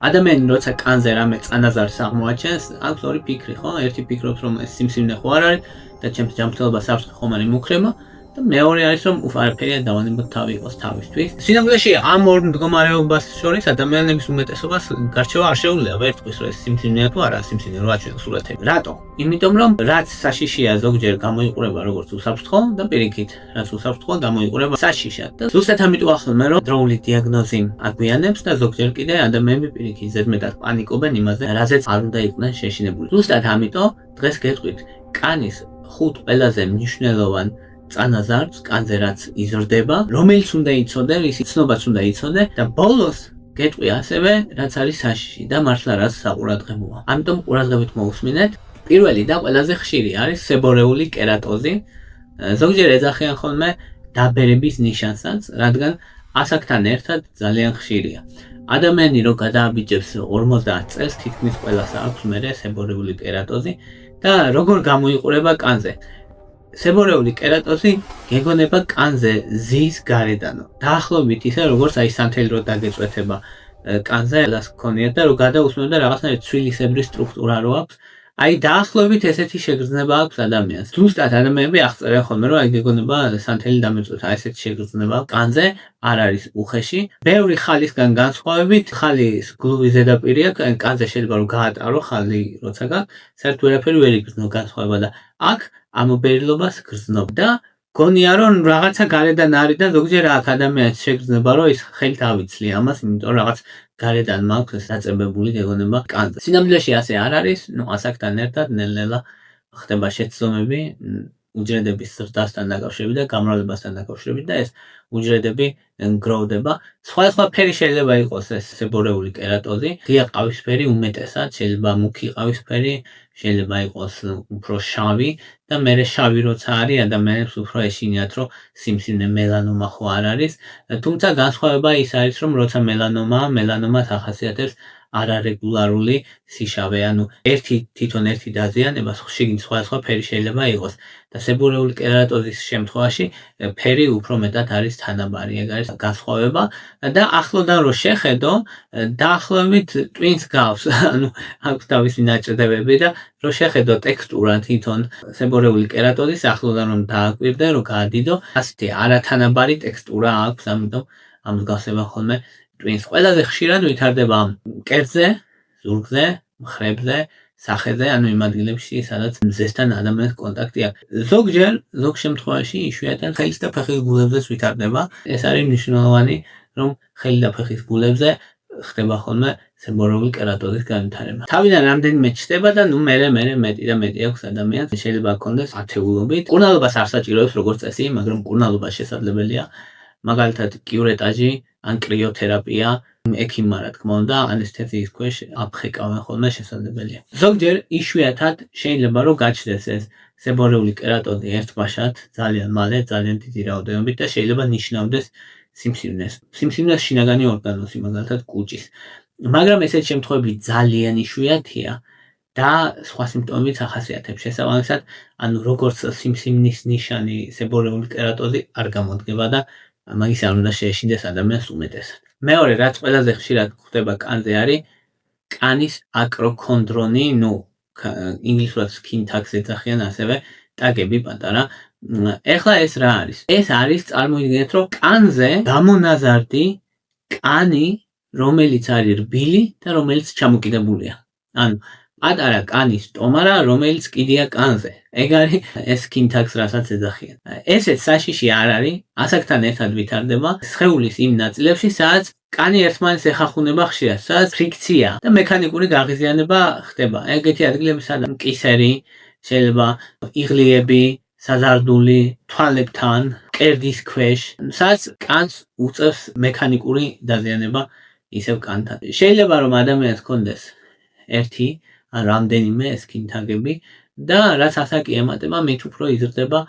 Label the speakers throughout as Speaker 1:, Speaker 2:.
Speaker 1: ადამიანი როცა კანზე რამე წანაზარს აღმოაჩენს, აქვს ორი ფიქრი, ხო? ერთი ფიქრობს, რომ ეს სიმსივნე ხო არ არის და ჩემს ჯანმრთელობას საფრთხე ხომ არ იმუქრება და მეორე არის, რომ არაფერია დავანებოთ თავი იყოს თავისთვის. სინამდვილეში ამ ორ მდგომარეობას შორის ადამიანების უმეტესობას გარჩევა არ შეუძლია ვერტყვის, რომ ეს სიმსივნეა თუ არა, სიმსივნე რო აჩვენოს სურათები. რატო? იმიტომ რომ რაც საშიშია ზოგჯერ გამოიყურება როგორც უსაფრთხო და პირიქით, რაც უსაფრთხოა გამოიყურება საშიშად. და ზუსტად ამიტომ ახსოვე, რომ დროული დიაგნოზი აგვიანებს და ზოგჯერ კიდე ადამიანები პირიქით ზედმეტად პანიკობენ იმაზე, რაზეც არ უნდა იყვნენ შეშინებული. ზუსტად ამიტომ დღეს გეტყვით კანის 5 ყველაზე მნიშვნელოვან წანაზარდს, კანზე რაც იზრდება, რომელიც უნდა იცოდე, ისი ცნობას უნდა იცოდე და ბოლოს გეტყვი ასევე, რაც არის საშიში და მართლა რაც საყურადღებოა. ამიტომ ყურადღებით მოусმინეთ. პირველი და ყველაზე ხშირი არის სებორეული კერატოზი. ზოგჯერ ეძახიან ხოლმე დაბერების ნიშანსაც, რადგან ასაკთან ერთად ძალიან ხშირია. ადამიანი რო გადააბიჯებს 50 წელს, თითქმის ყველას აქვს მერე სებორეული კერატოზი და როგორ გამოიყურება კანზე. სებორეული კერატოზი გეგონება კანზე ზის გარედანო. დაახლოებით ისე როგორც აი სანთელი რო დაგეწვეთება კანზე, ეს გქონიათ და რო გადაусმევთ და რაღაცნაირი ცვილისებრი სტრუქტურა რო აქვს, აი დაახლოებით ესეთი შეგრძნება აქვს ადამიანს. ზუსტად ადამიანები აღწერენ ხოლმე, რომ აი გეგონება სანთელი დამეწვეთა, ესეთი შეგრძნება კანზე არ არის უხეში. ბევრი ხალისგან განსხვავებით, ხალის გლუვი ზედაპირი აქვს, აი კანზე შეიძლება რომ გაატარო ხალი როცა გაქვს, საერთოდ ვერაფერი ვერ იგრძნო განსხვავება და აქ ამობერილობას გრძნობ და გონია რომ რაღაცა გარედან არის და ზოგჯერ აქ ადამიანს შეგრძნება რომ ის ხელით ავიცლი ამას, იმიტომ რაღაც გარედან მაქვს დაწებებული გეგონება კანზე. სინამდვილეში ასე არ არის, ასაკთან ერთად ნელ-ნელა ხდება შეცდომები უჯრედების ზრდასთან დაკავშირებით და გამრავლებასთან დაკავშირებით და ეს უჯრედები გროვდება. სხვა ფერი შეიძლება იყოს ეს სებორეული კერატოზი, ღია ყავისფერი უმეტესად, შეიძლება მუქი ყავისფერი, შეიძლება იყოს უფრო შავი და მერე შავი როცა არის ადამიანებს უფრო ეშინიათ რომ სიმსივნე მელანომა ხო არ არის, თუმცა განსხვავება ის არის რომ როცა მელანომას ახასიათებს არარეგულარული სიშავე, ანუ თვითონ ერთი დაზიანება შიგნით სხვა ფერი შეიძლება იყოს და სებორეული კერატოზის შემთხვევაში ფერი უფრო მეტად არის თანაბარი, ეგ არის განსხვავება და ახლოდან რო შეხედო, დაახლოებით ტვინს გავს, ანუ აქვს თავისი ნაჭრდებები და რო შეხედო ტექსტურა თვითონ სებორეული კერატოზის ახლოდან რომ დააკვირდე, რომ გაადიდო, ასეთი არათანაბარი ტექსტურა აქვს, ამიტომ ამ მსგავსება ხოლმე ტვინს. ყველაზე ხშირად ვითარდება მკერდზე, ზურგზე, მხრებზე, სახეზე, ანუ იმ ადგილებში, სადაც მზესთან ადამიანის კონტაქტი აქვს. ზოგ შემთხვევაში იშვიათად ხელის და ფეხის გულებზეც ვითარდება. ეს არის მნიშვნელოვანი, რომ ხელი და ფეხის გულებზე ხდება ხოლმე სებორეული კერატოზის განვითარება. თავიდან რამდენიმე ჩნდება და მერე მეტი და მეტი აქვს ადამიანს, შეიძლება ჰქონდეს ათეულობით. მკურნალობას არ საჭიროებს როგორც წესი, მაგრამ მკურნალობა შესაძლებელია. მაგალითად კიურეტაჟი ან კრიოთერაპია ექიმმა რა თქმა უნდა ანესთეზიის ქვეშ აფხეკავენ ხოლმე შესაძლებელია. ზოგჯერ იშვიათად შეიძლება რომ გაჩნდეს ეს სებორეული კერატოზი ერთბაშად, ძალიან მალე, ძალიან დიდი რაოდენობით და შეიძლება ნიშნავდეს სიმსივნეს. სიმსივნეს შინაგანი ორგანოზი, მაგალითად კუჭის. მაგრამ ესეთ შემთხვევები ძალიან იშვიათია და სხვა სიმპტომებიც ახასიათებს შესაბამისად, ანუ როგორც სიმსივნის ნიშანი სებორეული კერატოზი არ გამოდგება და მაგის არ უნდა შეეშინდეს ადამიანს უმეტესად. მეორე, რაც ყველაზე ხშირად ხდება კანზე არის კანის აკროქონდრონი, ინგლისურად skin tags ეძახიან ასევე ტაგები პატარა. ეხლა ეს რა არის? ეს არის, წარმოიდგინეთ, რომ კანზე გამონაზარდი კანი, რომელიც არის რბილი და რომელიც ჩამოკიდებულია. ანუ პატარა კანის სტომარა, რომელიც კიდია კანზე. ეგ არის ეს skin tags, რასაც ეძახიან. ესეც საშიში არ არის, ასაკთან ერთად ვითარდება სხეულის იმ ნაწილებში, სადაც კანი ერთმანეთს ეხახუნება ხშირად, სადაც ფრიქცია და მექანიკური გაღიზიანება ხდება. ეგეთი ადგილები, სადაც მკისერი, შეიძლება იღლიები, საზარდული, თვალებთან, მკერდის ქვეშ, სადაც კანს უწევს მექანიკური დაზიანება ისევ კანთან. შეიძლება რომ ადამიანს ჰქონდეს ერთი ან რამდენიმე skin tag-ები და რაც ასაკი ემატება, მით უფრო იზრდება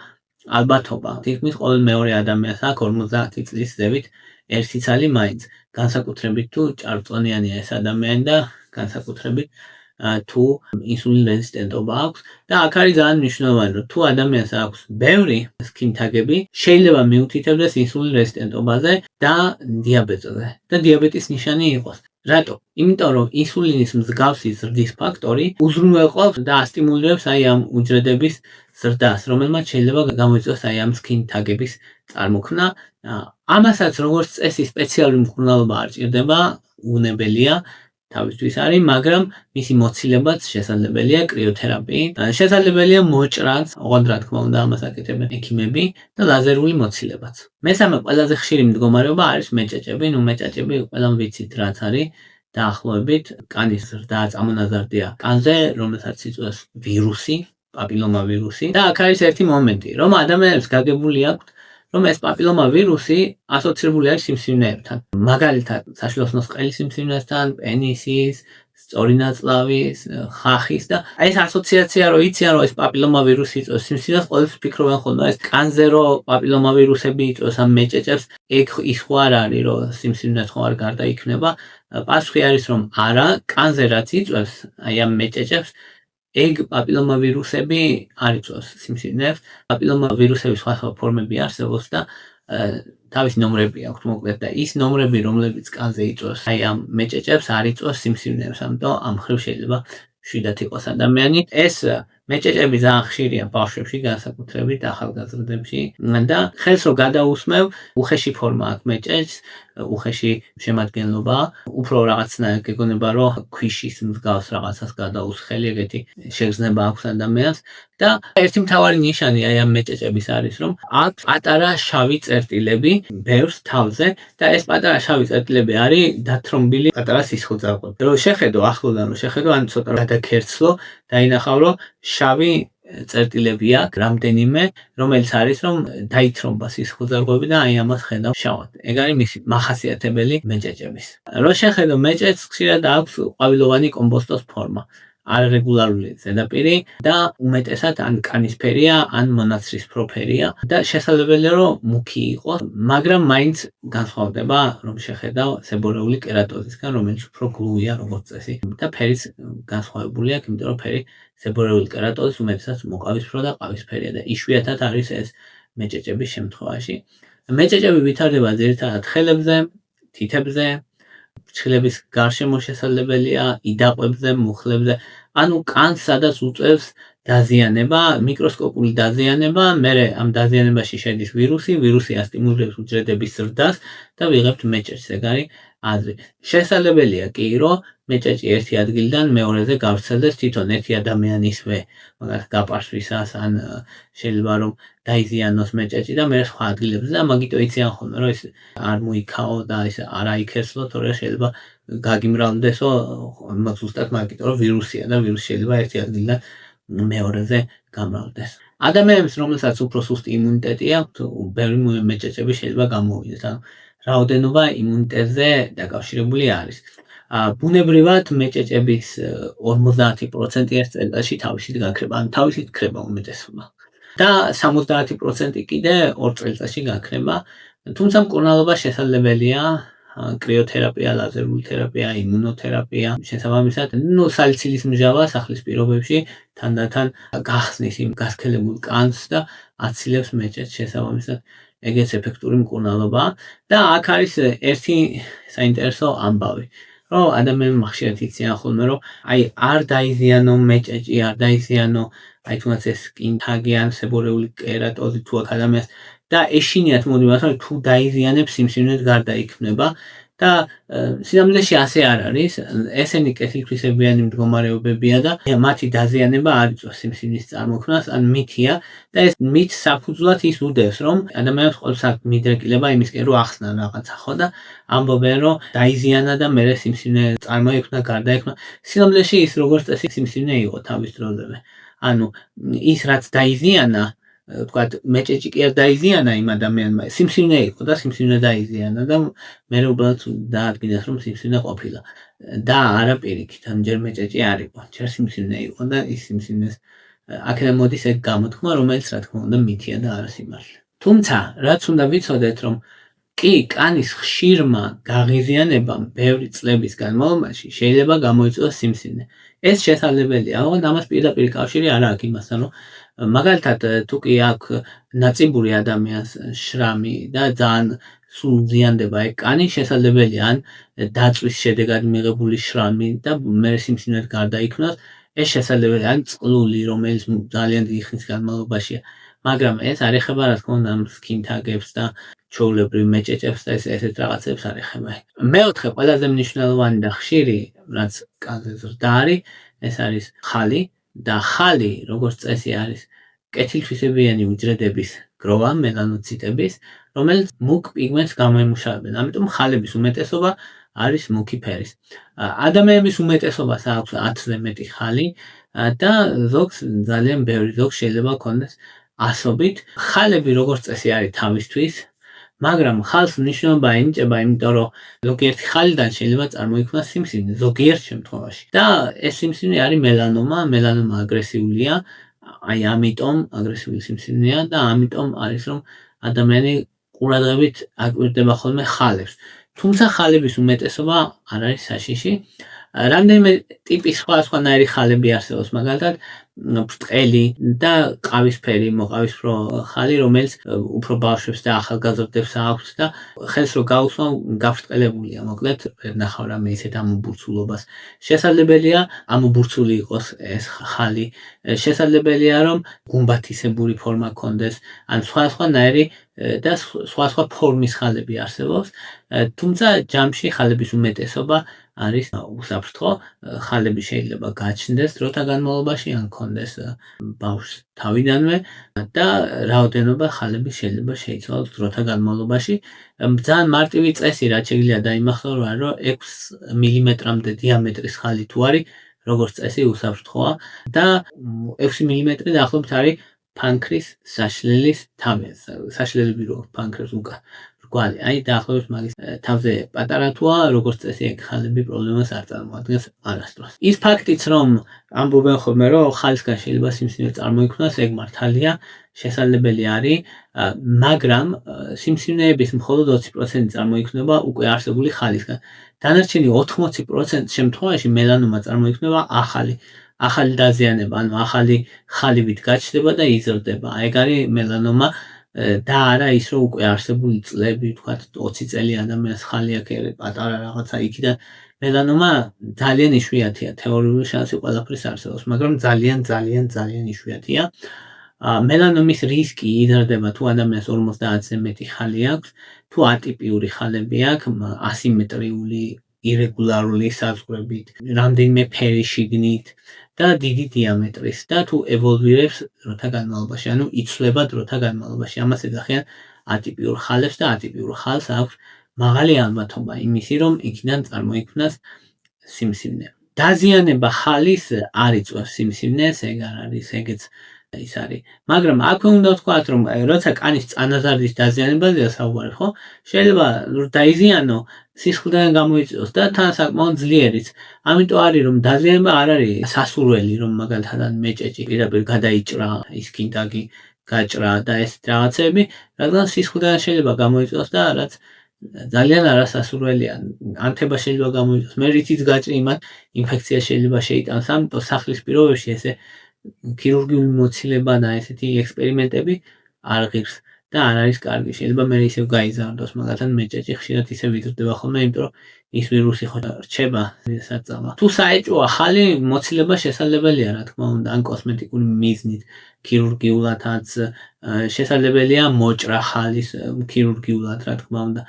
Speaker 1: ალბათობა. თითქმის ყოველ მეორე ადამიანს აქვს 50 წლის ზევით ერთი ცალი მაინც. განსაკუთრებით თუ ჭარბწონიანია ეს ადამიანი და განსაკუთრებით თუ ინსულინ რეზისტენტობა აქვს და აქ არის ძალიან მნიშვნელოვანი, რომ თუ ადამიანს აქვს ბევრი skin tag-ები, შეიძლება მიუთითებდეს ინსულინ რეზისტენტობაზე და დიაბეტზე და დიაბეტის ნიშანი იყოს. რატო? იმიტომ რომ ინსულინის მსგავსი ზრდის ფაქტორი უზრუნველყოფს და ასტიმულირებს აი ამ უჯრედების ზრდას, რომელმაც შეიძლება გამოიწვიოს აი ამ სქინთაგების წარმოქმნა. ამასაც როგორც წესი სპეციალური მკურნალობა არ ჭირდება, უნებელია თავისთვის არის, მაგრამ მისი მოცილებაც შესაძლებელია კრიოთერაპიით. შესაძლებელია მოჭრაც, ოღონდ რა თქმა უნდა ამას აკეთებენ ექიმები და ლაზერული მოცილებაც. მესამე ყველაზე ხშირი მდგომარეობა არის მეჭეჭები. მეჭეჭები ყველამ ვიცით რაც არის. დაახლოებით კანის ზრდა წამონაზარდია კანზე, რომელსაც იწვევს ვირუსი, პაპილომა ვირუსი. და აქ არის ერთი მომენტი, რომ ადამიანებს გაგებული აქვთ რომ ეს პაპილომა ვირუსი ასოცირებული არის სიმსივნეებთან. მაგალითად, საშვილოსნოს ყელის სიმსივნესთან, პენისის, სწორი ნაწლავის, ხახის და ეს ასოციაცია რო იციან რომ ეს პაპილომა ვირუსი იწვევს სიმსივნეს, ყველას ფიქრობენ ხოლმე ეს კანზე რო პაპილომა ვირუსები იწვევს ამ მეჭეჭებს, ეგ ის ხო არ არის რომ სიმსივნეს ხო არ გარდაიქმნება. პასუხი არის რომ არა, კანზე რაც იწვევს აი ამ მეჭეჭებს ეგ პაპილომა ვირუსები არ იწვევს სიმსივნეს. პაპილომა ვირუსების სხვა ფორმები არსებობს და თავის ნომრები აქვს მოკლედ და ის ნომრები რომლებიც კანზე იწვევს აი ამ მეჭეჭებს არ იწვევს სიმსივნეს, ამიტომ ამ ხრივ შეიძლება შვიდათ იყოს ადამიანი. ეს მეჭეჭები ძალიან ხშირია ბავშვებში, განსაკუთრებით ახალგაზრდებში და ხელს რო გადაусმევ, უხეში ფორმა აქვს მეჭეჭს, უხეში შემადგენლობა, უფრო რაღაცნაირად გეგონება რომ ქვიშის მსგავს რაღაცას გადაუსხელი, ეგეთი შეგრძნება აქვს ადამიანს და ერთი მთავარი ნიშანი აი ამ მეჭეჭების არის რომ აქვს პატარა შავი წერტილები ბევრს თავზე და ეს პატარა შავი წერტილები არის დათრომბილი პატარა სისხლძარღვები. რო შეხედო ახლოდან რო შეხედო, ან ცოტა გადაქერცლო, დაინახავ რომ შავი წერტილები აქვს რამდენიმე, რომელიც არის რომ დაითრომბა სისხლძარღვები და აი ამას ხედავ შავად. ეგ არის მისი მახასიათებელი მეჭეჭების. რო შეხედო მეჭეჭს ხშირად აქვს ყვავილოვანი კომბოსტოს ფორმა. არრეგულარული ზედაპირი და უმეტესად ან კანისფერია, ან მონაცრისფრო ფერია და შესაძლებელია რომ მუქი იყოს, მაგრამ მაინც განსხვავდება რომ შეხედავ სებორეული კერატოზისგან, რომელიც უფრო გლუვია როგორც წესი და ფერიც განსხვავებული აქვს, იმიტომ რომ ფერი სებორეული კერატოზის უმეტესად მოყავისფრო და ყავისფერია და იშვიათად არის ეს მეჭეჭების შემთხვევაში. მეჭეჭები ვითარდება ძირითადად ხელებზე, თითებზე, ფრჩხილების გარშემო შესაძლებელია, იდაყვებზე, მუხლებზე, ანუ კანს სადაც უწევს დაზიანება, მიკროსკოპული დაზიანება, მერე ამ დაზიანებაში შედის ვირუსი ასტიმულირებს უჯრედების ზრდას და ვიღებთ მეჭეჭს. ეგ არის აზრი. შესაძლებელია კი რომ მეჭეჭი ერთი ადგილიდან მეორეზე გავრცელდეს თვითონ ერთი ადამიანისვე, მაგალითად გაპარსვისას, ან შეიძლება რომ დაიზიანოს მეჭეჭი და მე სხვა ადგილებზე და მაგიტო იციან ხოლმე რომ ეს არ მოიქაო და ეს არ აიქერცლო, თორე შეიძლება გაგიმრავლდესო ზუსტად მაგიტო რომ ვირუსია და ვირუსი შეიძლება ერთი ადგილიდან მეორეზე გამრავლდეს. ადამიანებს რომელსაც უფრო სუსტი იმუნიტეტი აქვს, ბევრი მეჭეჭები შეიძლება გამოვიდეს. ანუ რაოდენობა იმუნიტეტზე დაკავშირებული არის. ბუნებრივად მეჭეჭების 50% ერთ წელიწადში თავისით გაქრება, ანუ თავისით ქრება უმეტესობა. და 70% კიდე 2 წელიწადში გაქრება. თუმცა მკურნალობა შესაძლებელია, კრიოთერაპია, ლაზერული თერაპია, იმუნოთერაპია, შესაბამისად, სალიცილის მჟავა სახლის პირობებში თანდათან გახსნის იმ გასქელებულ კანს და აცილებს მეჭეჭს შესაბამისად. ეგეც ეფექტური მკურნალობაა და აქ არის ერთი საინტერესო ამბავი. რომ ადამიანები ხშირად იციან ხოლმე რომ აი არ დაიზიანო მეჭეჭი, არ დაიზიანო აი თუნდაც ეს სკინთაგი ან სებორეული კერატოზი თუ აქ ადამიანს და ეშინიათ მოდივას რომ თუ დაიზიანებს სიმსივნეს გარდაიქმნება და სინამდვილეში ასე არ არის. ესენი კეთილთვისებიანი მდგომარეობებია და მათი დაზიანება არ იწვევს სიმსივნის წარმოქმნას, ან მითია და ეს მით საფუძვლად ის უდევს რომ ადამიანებს ყოველს აქვს მიდრეკილება იმისკენ რომ ახსნან რაღაცა ხო და ამბობენ რომ დაიზიანა და მერე სიმსივნე წარმოიქმნა, გარდაიქმნა. სინამდვილეში ის როგორც წესი სიმსივნე იყო თავის დროზევე. ანუ ის რაც დაიზიანა, ვთქვათ, მეჭეჭი კი არ დაიზიანა იმ ადამიანმა, სიმსივნე იყო და სიმსივნე დაიზიანა და მერე უბრალოდ დაადგინეს რომ სიმსივნე ყოფილა და არა პირიქით, ან ჯერ მეჭეჭი არ იყო, ჯერ სიმსივნე იყო და ის სიმსივნეს აქედან მოდის ეგ გამოთქმა, რომელიც რა თქმა უნდა მითია და არა სიმართლე. თუმცა, რაც უნდა ვიცოდეთ, რომ კი კანის ხშირმა გაღიზიანებამ ბევრი წლების განმავლობაში შეიძლება გამოიწვიოს სიმსივნე. ეს შესაძლებელია, ოღონდ ამას პირდაპირ კავშირი არ აქვს იმასთან, რომ მაგალითად თუ კი აქვს ნაწიბური ადამიანს შრამი და ძალიან სულ ზიანდება ეგ კანი, შესაძლებელია ან დაწვის შედეგად მიღებული შრამი და მე სიმსივნედ გარდაიქმნას. ეს შესაძლებელია ან წყლული, რომელიც ძალიან დიდი ხნის განმავლობაშია, მაგრამ ეს არ ეხება რა თქმა უნდა ამ სქინთაგებს და ჩვეულებრივ მეჭეჭებს და ესეთ რაღაცებს არ ეხება. მეოთხე ყველაზე მნიშვნელოვანი და ხშირი, რაც კანზე ზრდა არის, ეს არის ხალი და ხალი, როგორც წესი არის კეთილთვისებიანი უჯრედების გროვა, მელანოციტების, რომელიც მუქ პიგმენტს გამოიმუშავებენ. ამიტომ ხალების უმეტესობა არის მუქი ფერის. ადამიანების უმეტესობას აქვს 10-ზე მეტი ხალი და ზოგს ძალიან ბევრი, ზოგს შეიძლება ქონდეს ასობით. ხალები როგორც წესი არის თავისთვის, მაგრამ ხალს მნიშვნელობა ენიჭება, იმიტომ რომ ზოგიერთი ხალიდან შეიძლება წარმოიქმნას სიმსივნე, ზოგიერთ შემთხვევაში. და ეს სიმსივნე არის მელანომა, მელანომა აგრესიულია, აი ამიტომ აგრესიული სიმსივნეა და ამიტომ არის რომ ადამიანი ყურადღებით აკვირდება ხოლმე ხალებს. თუმცა ხალების უმეტესობა არ არის საშიში. რამდენიმე ტიპის სხვადასხვანაირი ხალები არსებობს, მაგალითად ბრტყელი და ყავისფერი, მოყავისფრო ხალი, რომელიც უფრო ბავშვებს და ახალგაზრდებს აქვს და ხელს რო გაუსვა გაბრტყელებულია, მოკლედ ვერ ნახავ რამე ისეთ ამობურცულობას. შესაძლებელია ამობურცული იყოს ეს ხალი, შესაძლებელია რომ გუმბათისებური ფორმა ჰქონდეს, ან სხვადასხვანაირი და სხვა ფორმის ხალები არსებობს, თუმცა ჯამში ხალების უმეტესობა არის უსაფრთხო. ხალები შეიძლება გაჩნდეს დროთა განმავლობაში, ან ჰქონდეს ბავშვს თავიდანვე და რაოდენობა ხალები შეიძლება შეიცვალოს დროთა განმავლობაში. ძალიან მარტივი წესი, რაც შეგვიძლია დაიმახსოვრა, რომ 6 მმ-მდე დიამეტრის ხალი თუ არის, როგორც წესი უსაფრთხოა და 6 მმ დაახლოებით არის ფანქრის საშლელის თავი, საშლელები რო ფანქრებს უკან რგვალი, აი დაახლოებით მაგის თავზე პატარა თუა, როგორც წესი ეგ ხალები პრობლემას არ წარმოადგენს არასდროს. ის ფაქტიც რომ ამბობენ ხოლმე რომ ხალისგან შეიძლება სიმსივნე წარმოიქმნას, ეგ მართალია, შესაძლებელი არის, მაგრამ სიმსივნეების მხოლოდ 20% წარმოიქმნება უკვე არსებული ხალისგან. დანარჩენი 80% შემთხვევაში მელანომა წარმოიქმნება ახალი დაზიანება, ანუ ახალი ხალივით გაჩნდება და იზრდება. ეგ არის მელანომა და არა ის რომ უკვე არსებული წლები, თქვა 20 წელი ადამიანს ხალი აქვს, პატარა რაღაცა იქიდან მელანომა ძალიან იშვიათია, თეორიული შანსი ყველაფრის არსებობს, მაგრამ ძალიან იშვიათია. მელანომის რისკი იზრდება თუ ადამიანს 50-ზე მეტი ხალი აქვს, თუ ატიპიური ხალები აქვს, ასიმეტრიული, ირეგულარული საზღვრებით, რამდენიმე ფერის შიგნით და დიდი დიამეტრის და თუ ევოლვირებს დროთა განმავლობაში, ანუ იცვლება დროთა განმავლობაში. ამას ეძახიან ატიპიურ ხალებს და ატიპიურ ხალს აქვს მაღალი ალბათობა იმისი, რომ იქიდან წარმოიქმნას სიმსივნე. დაზიანება ხალის არ იწვევს სიმსივნეს, ეგ არ არის, ეგეც ის არის. მაგრამ აქვე უნდა ვთქვათ, რომ როცა კანის წანაზარდის დაზიანებაზეა საუბარი, ხო? შეიძლება დაიზიანო, სისხლიდან გამოიწვიოს და თან საკმაოდ ძლიერიც. ამიტომ არის რომ დაზიანება არ არის სასურველი, რომ მაგალითად მეჭეჭი პირდაპირ გადაიჭრა, ის კინტაგი გაჭრა და ეს რაღაცები, რადგან სისხლიდან შეიძლება გამოიწვიოს და რაც ძალიან არასასურველია. ანთება შეიძლება გამოიწვიოს, მე რითიც გაჭრი იმათ ინფექცია შეიძლება შეიტანოს, ამიტომ სახლის პირობებში ესე ქირურგიული მოცილება და ესეთი ექსპერიმენტები არ ღირს და არ არის კარგი. შეიძლება მე ისევ გაიზარდოს, მაგალითად მეჭეჭი ხშირად ისევ იზრდება ხოლმე, იმიტომ რომ ის ვირუსი ხო რჩება საწავა. თუ საეჭვოა ხალი, მოცილება შესაძლებელია, რა თქმა უნდა, ან კოსმეტიკური მიზნით, ქირურგიულადაც შესაძლებელია მოჭრა ხალის ქირურგიულად, რა თქმა უნდა.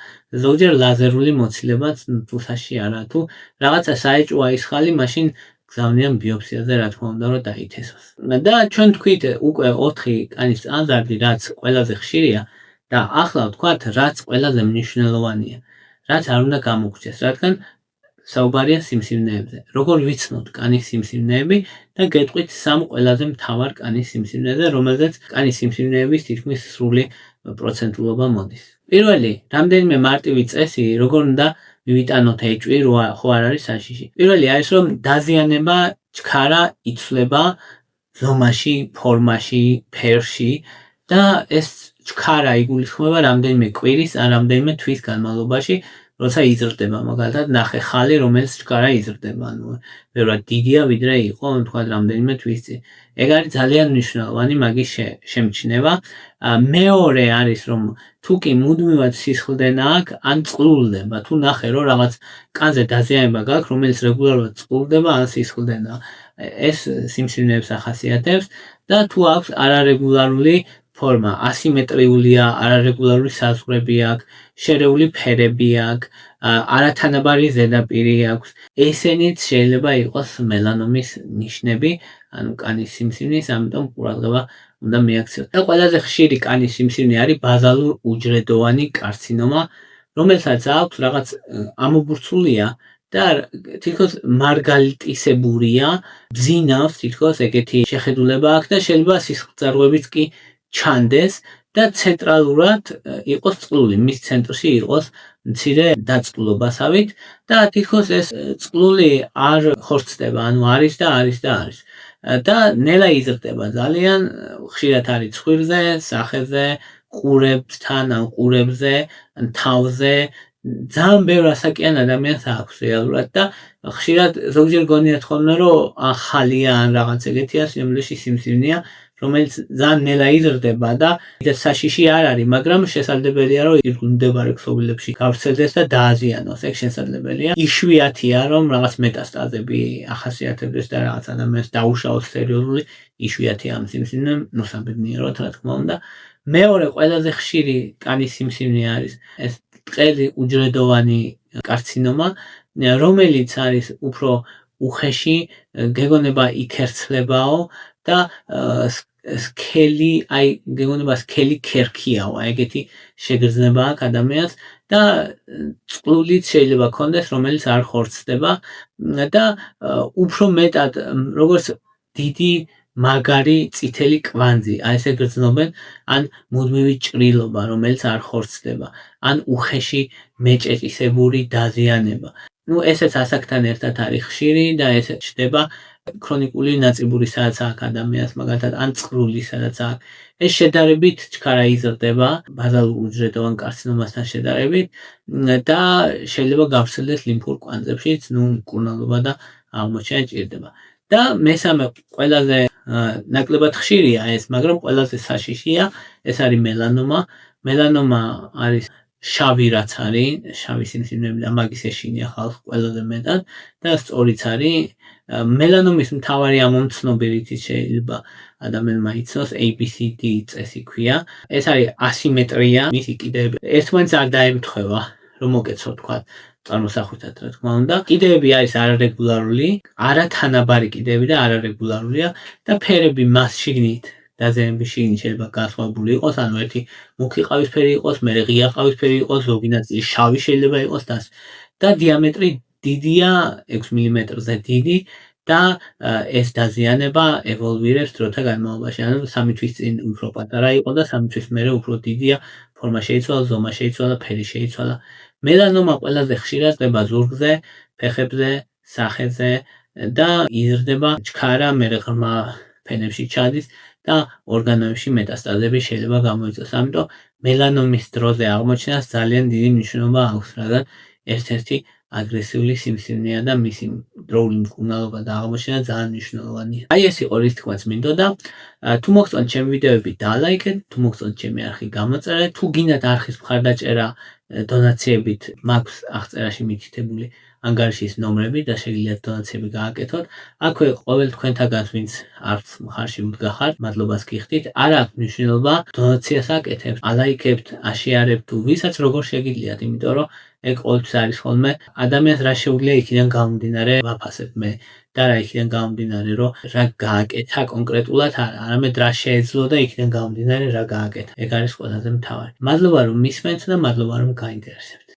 Speaker 1: ზოგჯერ ლაზერული მოცილებაც თუსაში არა. თუ რაღაცა საეჭვოა ის ხალი, მაშინ გზავნიან ბიოფსიაზე, რა თქმა უნდა, რომ დაითესოს. და ჩვენ თქვით უკვე 4 კანის წანაზარდი, რაც ყველაზე ხშირია და ახლა ვთქვათ, რაც ყველაზე მნიშვნელოვანია, რაც არ უნდა გამოგრჩეს, რადგან საუბარია სიმსივნეებზე. როგორ ვიცნოთ კანის სიმსივნეები და გეტყვით 3 ყველაზე მთავარ კანის სიმსივნეზე, რომელზეც კანის სიმსივნეების თითქმის სრული პროცენტულობა მოდის. პირველი, რამდენიმე მარტივი წესი, როგორ უნდა მივიტანოთ ეჭვი, ხო არ არის საშიში. პირველი არის რომ დაზიანება ჩქარა იცვლება ზომაში, ფორმაში, ფერში და ეს ჩქარა იგულისხმება რამდენიმე კვირის ან რამდენიმე თვის განმავლობაში, როცა იზრდება, მაგალითად ნახე ხალი, რომელიც ჩქარა იზრდება, ანუ ბევრად დიდია, ვიდრე იყო, თქვა რამდენიმე თვის წინ. ეგ არის ძალიან მნიშვნელოვანი მაგის შემჩნევა. მეორე არის, რომ თუ კი მუდმივად სისხლდენა აქვს, ან წყლულდება, თუ ნახე, რომ რაღაც კანზე დაზიანება გაქვს, რომელიც რეგულარულად წყლულდება, ან სისხლდენა, ეს სიმსივნეებს ახასიათებს და თუ აქვს არარეგულარული ფორმა, ასიმეტრიულია, არარეგულარული საზღვრები აქვს, შერეული ფერები აქვს, არათანაბარი ზედაპირი აქვს. ესენიც შეიძლება იყოს მელანომის ნიშნები, ანუ კანის სიმსივნის, ამიტომ ყურადღება უნდა მიაქციოთ. და ყველაზე ხშირი კანის სიმსივნე არის ბაზალურ უჯრედოვანი კარცინომა, რომელსაც აქვს რაღაც ამობურცულია და თითქოს მარგალიტისებურია, ბზინავს თითქოს ეგეთი შეხედულება აქვს და შეიძლება სისხლძარღვებიც კი ჩანდეს და ცენტრალურად იყოს წყლული, მის ცენტრში იყოს მცირე დაწყლობასავით და თითქოს ეს წყლული არ ხორცდება, ანუ არის და არის და არის. და ნელა იზრდება ძალიან, ხშირად არის ცხვირზე, სახეზე, ყურებთან ან ყურებზე, თავზე, ძალიან ბევრ ასაკიან ადამიანს აქვს რეალურად და ხშირად ზოგჯერ გონიათ ხოლმე, რომ ახალია ან რაღაც ეგეთია, სინამდვილეში სიმსივნეა, რომელიც ძალიან ნელა იზრდება და საშიში არ არის, მაგრამ შესაძლებელია, რომ ირგვლივ ქსოვილებში გავრცელდეს და დააზიანოს. ეგ შესაძლებელია. იშვიათია, რომ რაღაც მეტასტაზები ახასიათებდეს და რაღაც ადამიანს დაუშაოს სერიოზული, იშვიათია ამ სიმსივნემ, ნუ საბედნიეროდ, რა თქმა უნდა. მეორე ყველაზე ხშირი კანის სიმსივნე არის ეს ბრტყელი უჯრედოვანი კარცინომა, რომელიც არის უფრო უხეში, გეგონება იქერცლებაო და სქელი, აი გეგონება სქელი ქერქიაო, ეგეთი შეგრძნება აქვს ადამიანს და წყლულიც შეიძლება ქონდეს, რომელიც არ ხორცდება და უფრო მეტად როგორც დიდი მაგარი წითელი კვანძი, აი ესე გრძნობენ, ან მუდმივი ჭრილობა, რომელიც არ ხორცდება, ან უხეში მეჭეჭისებური დაზიანება. ნუ ესეც ასაკთან ერთად არის ხშირი და ესე ჩნდება ქრონიკული ნაწიბური სადაც აქვს ადამიანს, მაგალითად ან წყლული სადაც აქვს. ეს შედარებით ჩქარა იზრდება ბაზალურ უჯრედოვან კარცინომასთან შედარებით და შეიძლება გავრცელდეს ლიმფურ კვანძებშიც, ნუ მკურნალობა და აღმოჩენა ჭირდება. და მესამე ყველაზე ნაკლებად ხშირია ეს, მაგრამ ყველაზე საშიშია, ეს არის მელანომა. მელანომა არის შავი რაც არის, შავი სიმსივნეები და მაგის ეშინია ხალხს ყველაზე მეტად და სწორიც არის. მელანომის მთავარი ამომცნობი, რითიც შეიძლება ადამიანმა იცნოს, ABCD წესი ქვია. ეს არის ასიმეტრია, მისი კიდეები ერთმანეთს არ დაემთხვევა, რომ მოკეცო თქვა წარმოსახვითად, რა თქმა უნდა. კიდეები არის არარეგულარული, არათანაბარი კიდეები და არარეგულარულია და ფერები მას შიგნით დაზიანების შიგნით შეიძლება განსხვავებული იყოს, ანუ ერთი მუქი ყავისფერი იყოს, მერე ღია ყავისფერი იყოს, ზოგი ნაწილი შავი შეიძლება იყოს და დიამეტრი დიდია, 6 მმ-ზე დიდი და ეს დაზიანება ევოლვირებს დროთა განმავლობაში, ანუ 3 თვის წინ უფრო პატარა იყო და 3 თვის მერე უფრო დიდია, ფორმა შეიცვალა, ზომა შეიცვალა, ფერი შეიცვალა. მელანომა ყველაზე ხშირად ხდება ზურგზე, ფეხებზე, სახეზე და იზრდება ჩქარა, მერე ღრმა ფენებში ჩადის და ორგანოებში მეტასტაზები შეიძლება გამოიწვიოს. ამიტომ მელანომის დროზე აღმოჩენას ძალიან დიდი მნიშვნელობა აქვს, რადგან ერთ-ერთი აგრესიული სიმსივნეა და მისი დროული მკურნალობა და აღმოჩენა ძალიან მნიშვნელოვანია. აი ეს იყო რის თქმაც მინდოდა. თუ მოგწონთ ჩემი ვიდეოები, დალაიქეთ, თუ მოგწონთ ჩემი არხი, გამოწერეთ. თუ გინდათ არხის მხარდაჭერა დონაციებით, მაქვს აღწერაში მითითებული ანგარიშის ნომრები და შეგიძლიათ დონაციები გააკეთოთ. აქვე ყოველ თქვენთაგანს, ვინც არხს მხარში უდგახართ, მადლობას გიხდით. არ აქვს მნიშვნელობა დონაციას აკეთებთ, ალაიქებთ, აშეარებთ თუ ვისაც როგორ შეგიძლიათ, იმიტომ რომ ეგ ყოველთვის არის ხოლმე ადამიანს რა შეუძლია იქიდან გამომდინარე ვაფასებ მე და რა იქიდან გამომდინარე რომ რა გააკეთა კონკრეტულად არამედ რა შეეძლო და იქიდან გამომდინარე რა გააკეთა. ეგ არის ყველაზე მთავარი. მადლობა რომ მისმენთ და მადლობა რომ გაინტერესებთ.